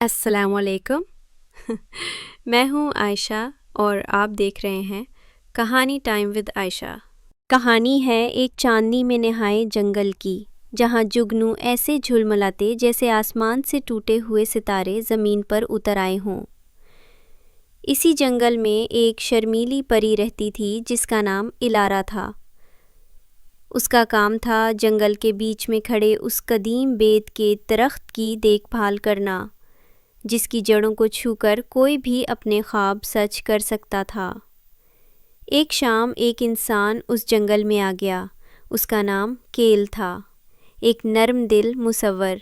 السلام علیکم۔ میں ہوں عائشہ اور آپ دیکھ رہے ہیں کہانی ٹائم ود عائشہ۔ کہانی ہے ایک چاندنی میں نہائے جنگل کی، جہاں جگنو ایسے جھلملاتے جیسے آسمان سے ٹوٹے ہوئے ستارے زمین پر اتر آئے ہوں۔ اسی جنگل میں ایک شرمیلی پری رہتی تھی جس کا نام الارا تھا۔ اس کا کام تھا جنگل کے بیچ میں کھڑے اس قدیم بید کے درخت کی دیکھ بھال کرنا، جس کی جڑوں کو چھو کر کوئی بھی اپنے خواب سچ کر سکتا تھا۔ ایک شام ایک انسان اس جنگل میں آ گیا۔ اس کا نام کیل تھا، ایک نرم دل مصور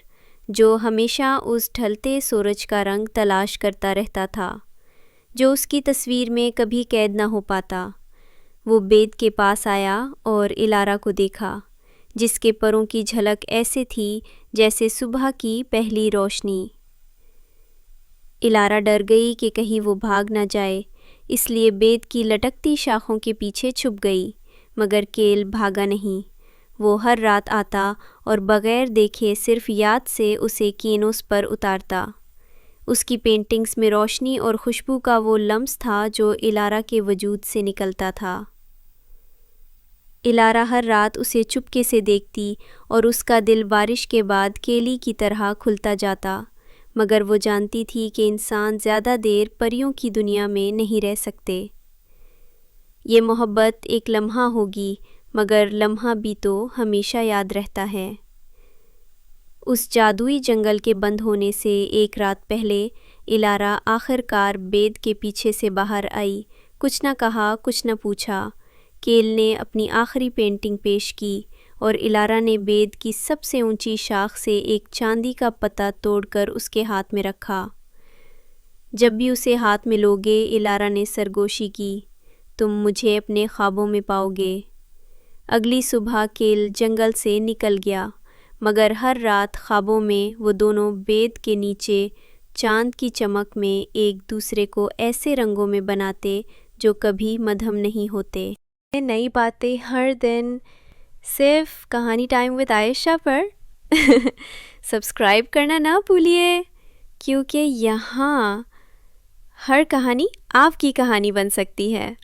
جو ہمیشہ اس ڈھلتے سورج کا رنگ تلاش کرتا رہتا تھا، جو اس کی تصویر میں کبھی قید نہ ہو پاتا۔ وہ بید کے پاس آیا اور الارا کو دیکھا، جس کے پروں کی جھلک ایسے تھی جیسے صبح کی پہلی روشنی۔ الارا ڈر گئی کہ کہیں وہ بھاگ نہ جائے، اس لیے بید کی لٹکتی شاخوں کے پیچھے چھپ گئی، مگر کیل بھاگا نہیں۔ وہ ہر رات آتا اور بغیر دیکھے صرف یاد سے اسے کینوس پر اتارتا۔ اس کی پینٹنگز میں روشنی اور خوشبو کا وہ لمس تھا جو الارا کے وجود سے نکلتا تھا۔ الارا ہر رات اسے چپکے سے دیکھتی اور اس کا دل بارش کے بعد کیلی کی طرح کھلتا جاتا، مگر وہ جانتی تھی کہ انسان زیادہ دیر پریوں کی دنیا میں نہیں رہ سکتے۔ یہ محبت ایک لمحہ ہوگی، مگر لمحہ بھی تو ہمیشہ یاد رہتا ہے۔ اس جادوئی جنگل کے بند ہونے سے ایک رات پہلے الارا آخر کار بید کے پیچھے سے باہر آئی۔ کچھ نہ کہا، کچھ نہ پوچھا۔ کیل نے اپنی آخری پینٹنگ پیش کی اور الارا نے بید کی سب سے اونچی شاخ سے ایک چاندی کا پتا توڑ کر اس کے ہاتھ میں رکھا۔ جب بھی اسے ہاتھ میں لوگے، الارا نے سرگوشی کی، تم مجھے اپنے خوابوں میں پاؤ گے۔ اگلی صبح کیل جنگل سے نکل گیا، مگر ہر رات خوابوں میں وہ دونوں بید کے نیچے چاند کی چمک میں ایک دوسرے کو ایسے رنگوں میں بناتے جو کبھی مدھم نہیں ہوتے۔ نئی باتیں ہر دن صرف کہانی ٹائم ود عائشہ پر۔ سبسکرائب کرنا نہ بھولیے، کیونکہ یہاں ہر کہانی آپ کی کہانی بن سکتی ہے۔